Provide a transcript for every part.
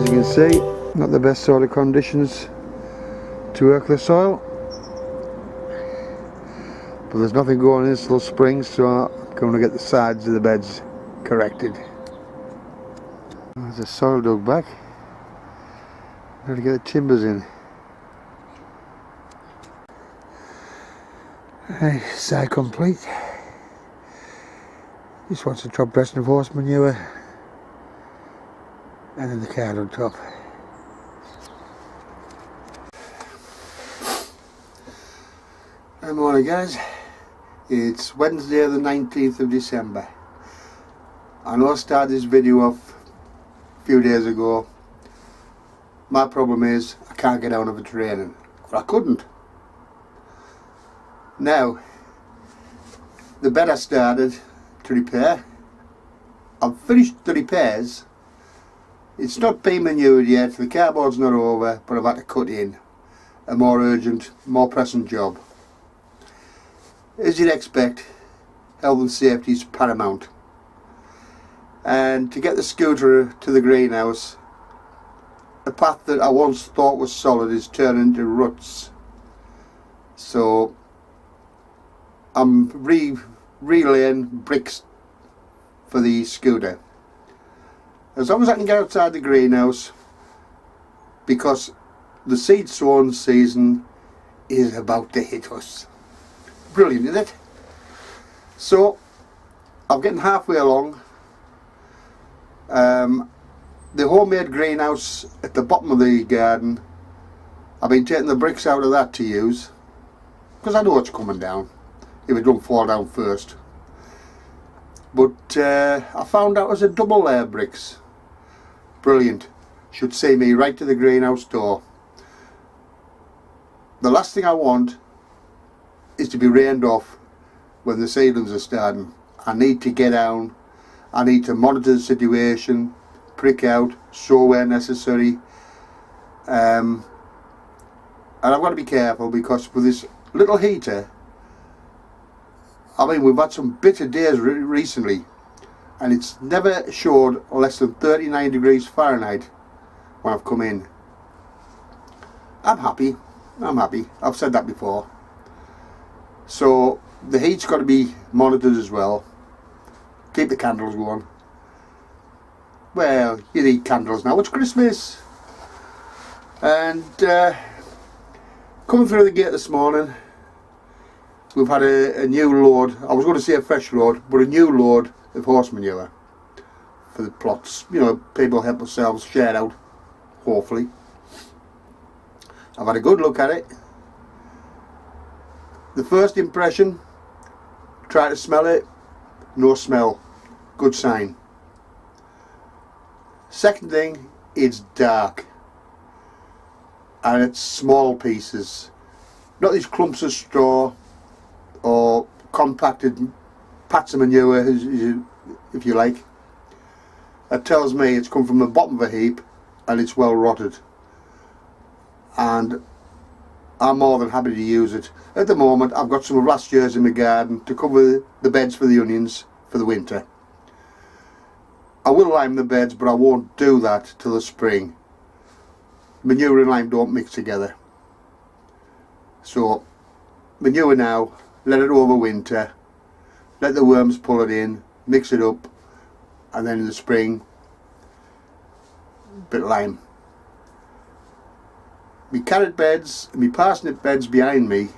you can see, not the best sort of conditions to work the soil, but there's nothing going in this little spring, so I'm going to get the sides of the beds corrected. There's the soil dug back. I'm going to get the timbers in. Hey, side complete. Just wants a top dressing of horse manure and then the card on top. Good morning guys, it's Wednesday the 19th of December. I know I started this video off a few days ago. My problem is I can't get out of the training, but I couldn't. Now, the bed I started to repair, I've finished the repairs. It's not been manured yet, the cardboard's not over, but I've had to cut in a more urgent, more pressing job. As you'd expect, health and safety is paramount. And to get the scooter to the greenhouse, a path that I once thought was solid is turning into ruts. So I'm relaying bricks for the scooter. As long as I can get outside the greenhouse, because the seed sowing season is about to hit us. Brilliant, isn't it? So I'm getting halfway along. The homemade greenhouse at the bottom of the garden, I've been taking the bricks out of that to use, because I know it's coming down if it don't fall down first. But I found out it was a double layer bricks. Brilliant. Should see me right to the greenhouse door. The last thing I want is to be rained off when the seedlings are starting. I need to get down, I need to monitor the situation, prick out, sow where necessary, and I've got to be careful because with this little heater, I mean, we've had some bitter days recently, and it's never showed less than 39 degrees Fahrenheit when I've come in. I'm happy, I've said that before. So the heat's got to be monitored as well. Keep the candles going. Well, you need candles now, it's Christmas. And coming through the gate this morning, we've had a new load, I was going to say a fresh load, but a new load of horse manure for the plots. You know, people help themselves, share out, hopefully. I've had a good look at it. The first impression, try to smell it, no smell, good sign. Second thing, it's dark and it's small pieces, not these clumps of straw or compacted pats of manure, if you like. That tells me it's come from the bottom of a heap and it's well rotted, and I'm more than happy to use it. At the moment I've got some of last year's in my garden to cover the beds for the onions for the winter. I will lime the beds, but I won't do that till the spring. Manure and lime don't mix together. So manure now, let it overwinter, let the worms pull it in, mix it up, and then in the spring, a bit of lime. My carrot beds and my parsnip beds behind me,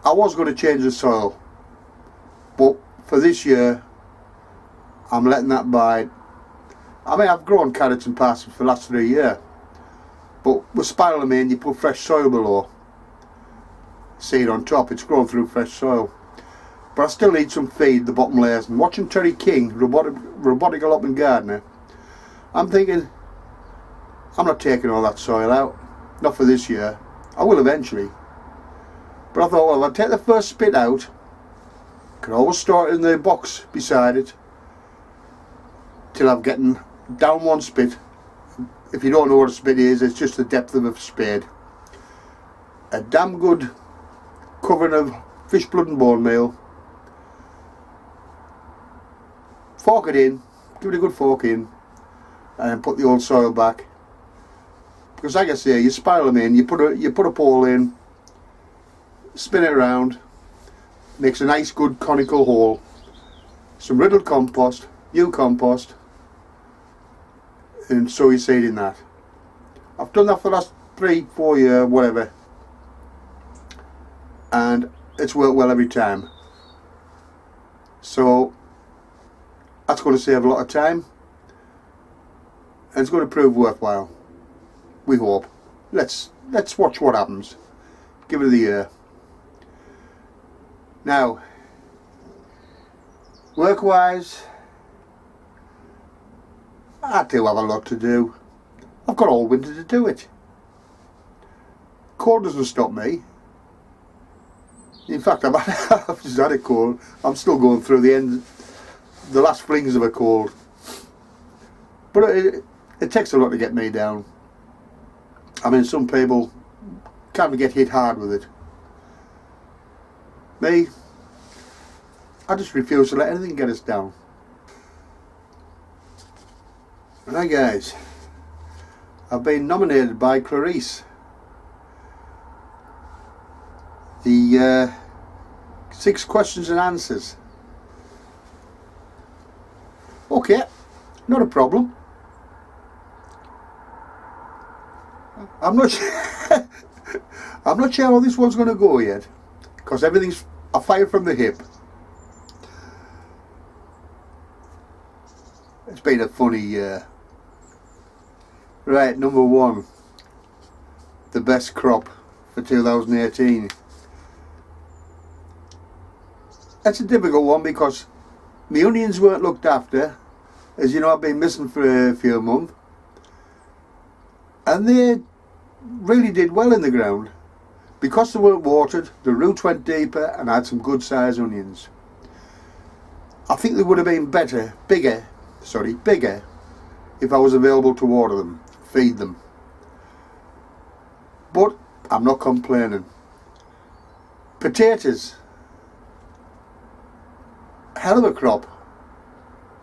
I was going to change the soil, but for this year I'm letting that bide. I mean, I've grown carrots and parsnips for the last 3 years, but with spirulum you put fresh soil below, seed on top, it's grown through fresh soil. But I still need some feed, the bottom layers. And watching Terry King, robotic allotment gardener, I'm thinking, I'm not taking all that soil out, not for this year. I will eventually, but I thought, well, if I take the first spit out, I can always store it in the box beside it till I'm getting down one spit. If you don't know what a spit is, it's just the depth of a spade. A damn good covering of fish blood and bone meal. Fork it in, give it a good fork in, and put the old soil back. Because like I say, you spiral them in, you put a pole in, spin it around, makes a nice good conical hole, some riddled compost, new compost, and sow your seed in that. I've done that for the last 3-4 years, whatever, and it's worked well every time. So that's going to save a lot of time, and it's going to prove worthwhile. We hope. Let's watch what happens. Give it a year. Now, work-wise, I do have a lot to do. I've got all winter to do it. Cold doesn't stop me. In fact, I've just had a cold. I'm still going through the last flings of a cold. But it takes a lot to get me down. I mean, some people can't get hit hard with it. Me, I just refuse to let anything get us down. Right guys, I've been nominated by Clarice. The 6 questions and answers. Okay, not a problem. I'm not sure how this one's going to go yet, because everything's a fire from the hip. It's been a funny year. Right, number 1, the best crop for 2018. That's a difficult one because my onions weren't looked after. As you know, I've been missing for a few months, and they really did well in the ground. Because they weren't watered, the roots went deeper and I had some good sized onions. I think they would have been bigger if I was available to water them, feed them. But I'm not complaining. Potatoes, hell of a crop.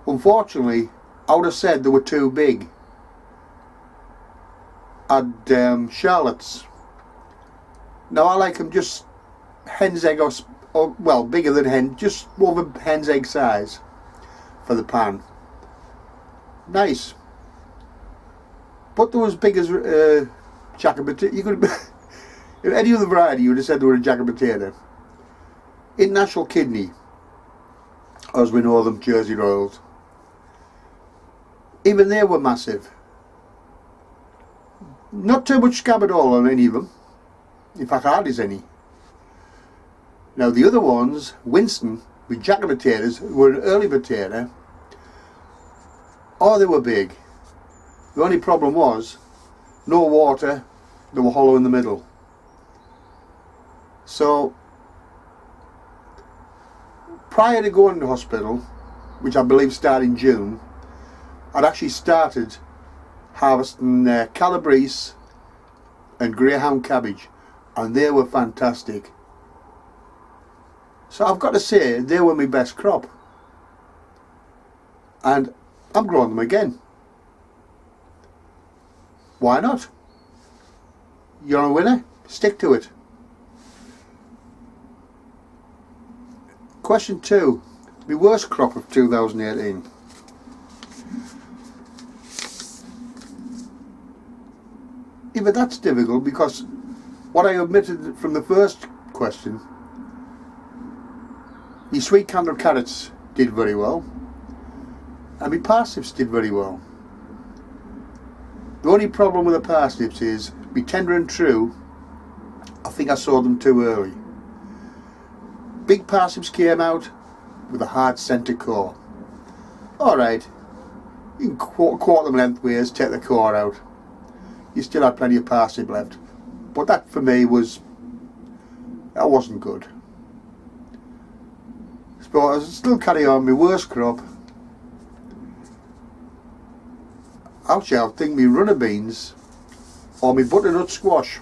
Unfortunately, I would have said they were too big. Had Charlottes. Now I like them just hen's egg or well, bigger than hen, just over hen's egg size for the pan. Nice. But they were as big as jack and potato. You could if any other variety, you would have said they were a jack and potato. International kidney, as we know them, Jersey Royals. Even they were massive. Not too much scab at all on any of them. In fact, hardly any. Now the other ones, Winston, with jacket potatoes, were an early potato. Oh, they were big. The only problem was, no water, they were hollow in the middle. So, prior to going to hospital, which I believe started in June, I'd actually started harvesting calabrese and greyhound cabbage, and they were fantastic. So I've got to say, they were my best crop, and I'm growing them again. Why not? You're a winner, stick to it. Question 2, my worst crop of 2018. Yeah, but that's difficult because what I omitted from the first question, my sweet canned carrots did very well, and my parsnips did very well. The only problem with the parsnips is, my tender and true, I think I sowed them too early. Big parsnips came out with a hard centre core. Alright, you can quarter them lengthways, take the core out. You still had plenty of parsnip left. But that for me that wasn't good. So I still carry on my worst crop. Actually, I think my runner beans or my butternut squash,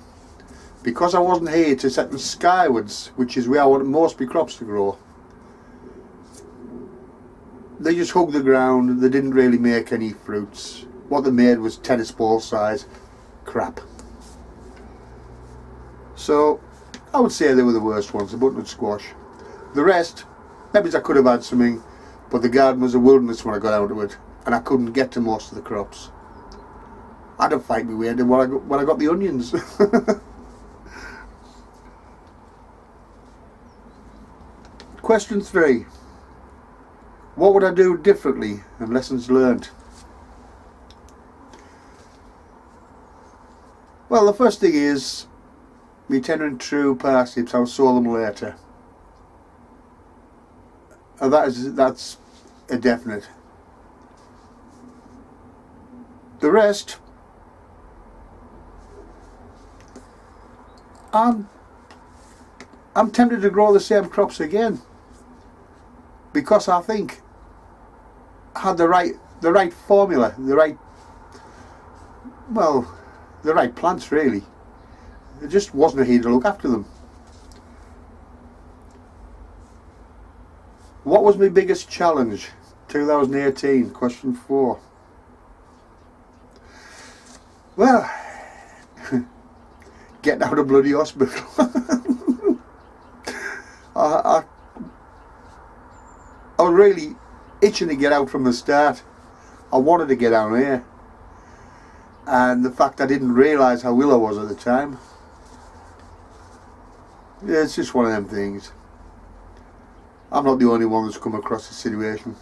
because I wasn't here to set them skywards, which is where I want most of my crops to grow, they just hugged the ground. They didn't really make any fruits. What they made was tennis ball size crap. So I would say they were the worst ones, the butternut squash. The rest, maybe I could have had something, but the garden was a wilderness when I got out of it, and I couldn't get to most of the crops. I had to fight my way into when I got the onions. Question 3. What would I do differently and lessons learned? Well, the first thing is me tender and true parsnips. I'll sow them later. And that's a definite. The rest, I'm tempted to grow the same crops again, because I think I had the right formula, the right plants really. It just wasn't here to look after them. What was my biggest challenge? 2018, question 4. Well, getting out of bloody hospital. I was really itching to get out from the start. I wanted to get down here, and the fact I didn't realise how ill I was at the time. Yeah, it's just one of them things. I'm not the only one that's come across this situation.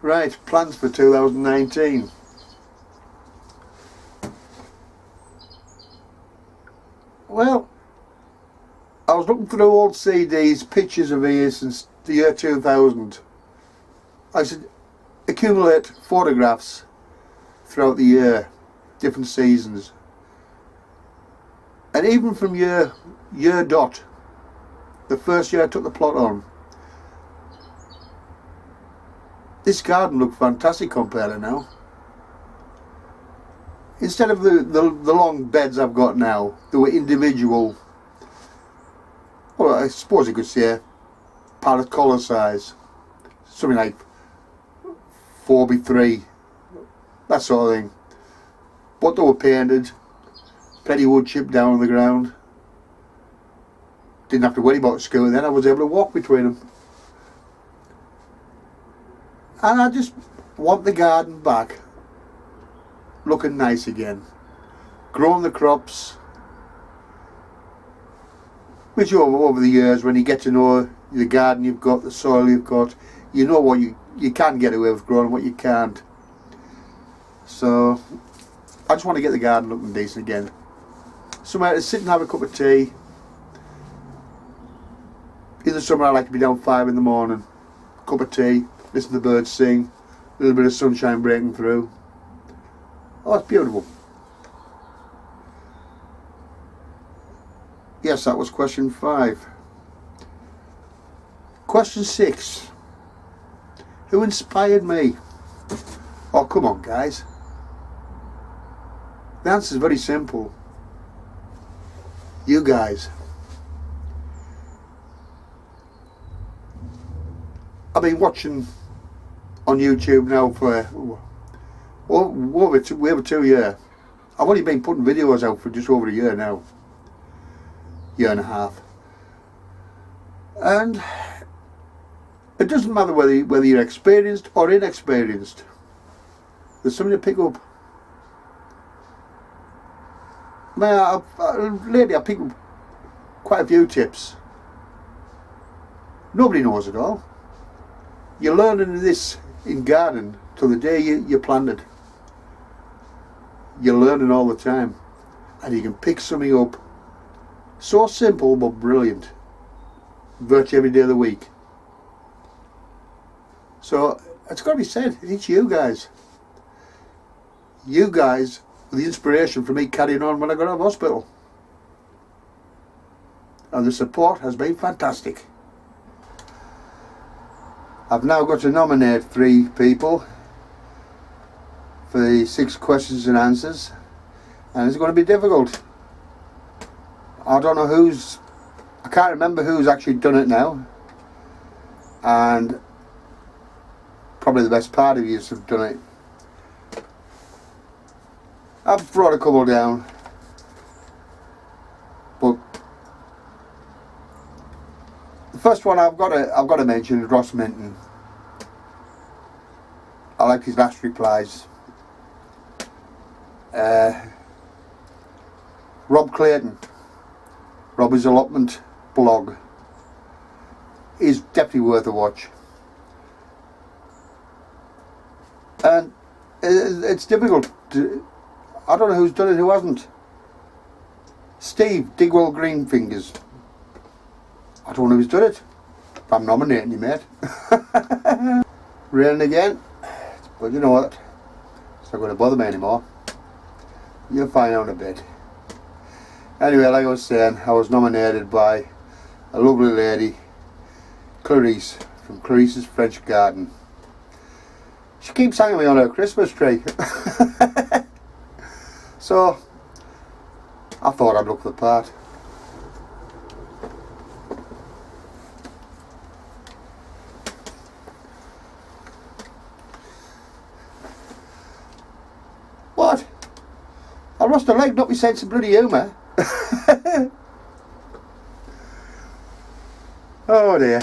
Right, plans for 2019. Well, I was looking through old CDs, pictures of here since the year 2000. I said accumulate photographs throughout the year, different seasons. And even from year dot, the first year I took the plot on, this garden looked fantastic compared to now. Instead of the long beds I've got now, they were individual, well, I suppose you could say pallet collar size, something like 4x3, that sort of thing. But they were painted, plenty of wood chipped down on the ground. Didn't have to worry about scooter then, I was able to walk between them. And I just want the garden back looking nice again. Growing the crops, which over the years, when you get to know the garden you've got, the soil you've got, you know what you can get away with growing, what you can't. So I just want to get the garden looking decent again. Somewhere to sit and have a cup of tea. In the summer I like to be down 5 in the morning, cup of tea, listen to the birds sing, a little bit of sunshine breaking through. Oh, it's beautiful. Yes, that was question 5. Question 6. Who inspired me? Oh, come on, guys. The answer is very simple. You guys. I've been watching on YouTube now for over 2 years. I've only been putting videos out for just over a year now. Year and a half. And it doesn't matter whether you're experienced or inexperienced. There's something to pick up. Lately I've picked up quite a few tips. Nobody knows it all. You're learning this in garden till the day you plant it. You're learning all the time, and you can pick something up so simple but brilliant virtually every day of the week. So it's got to be said, it's you guys. You guys were the inspiration for me carrying on when I got out of hospital, and the support has been fantastic. I've now got to nominate 3 people for the 6 questions and answers, and it's going to be difficult. I don't know I can't remember who's actually done it now, and probably the best part of you have done it. I've brought a couple down, but the first one I've got to mention is Ross Minton. I like his last replies. Rob Clayton, Robbie's Allotment blog, is definitely worth a watch. And it's difficult to, I don't know who's done it, who hasn't. Steve, Digwell Greenfingers. I don't know who's done it. I'm nominating you, mate. Raining again. But you know what? It's not going to bother me anymore. You'll find out in a bit. Anyway, like I was saying, I was nominated by a lovely lady, Clarice, from Clarice's French Garden. She keeps hanging me on her Christmas tree. So, I thought I'd look the part. What? I lost a leg, not my sense of bloody humour. Oh dear.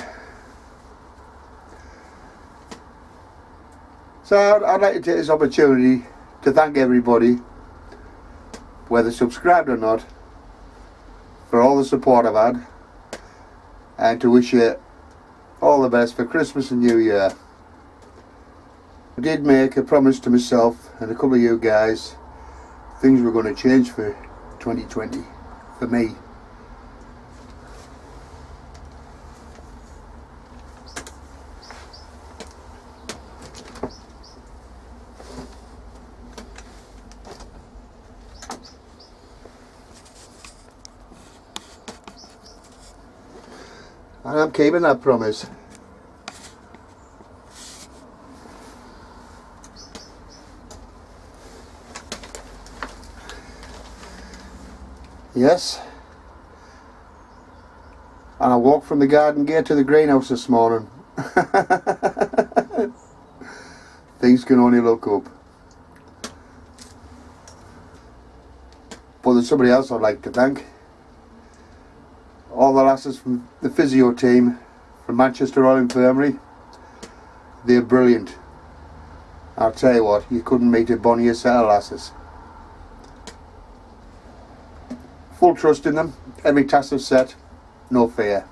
So I'd like to take this opportunity to thank everybody, whether subscribed or not, for all the support I've had, and to wish you all the best for Christmas and New Year. I did make a promise to myself and a couple of you guys, things were going to change for 2020 for me. And I'm keeping that promise. Yes. And I walked from the garden gate to the greenhouse this morning. Things can only look up. But there's somebody else I'd like to thank. All the lasses from the physio team from Manchester Royal Infirmary. They're brilliant. I'll tell you what, you couldn't meet a bonnier set of lasses. Full trust in them. Every task is set, no fear.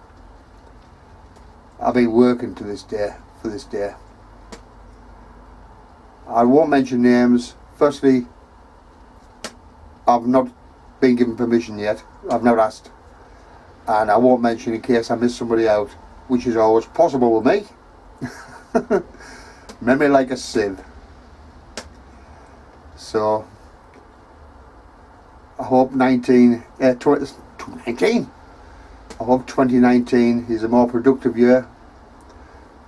I've been working to this day, for this day. I won't mention names. Firstly, I've not been given permission yet. I've not asked. And I won't mention in case I miss somebody out, which is always possible with me. Memory like a sieve. So I hope 2019 I hope 2019 is a more productive year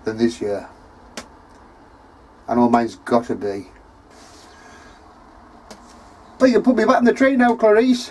than this year. I know mine's got to be. Well, you can put me back in the tree now, Clarice.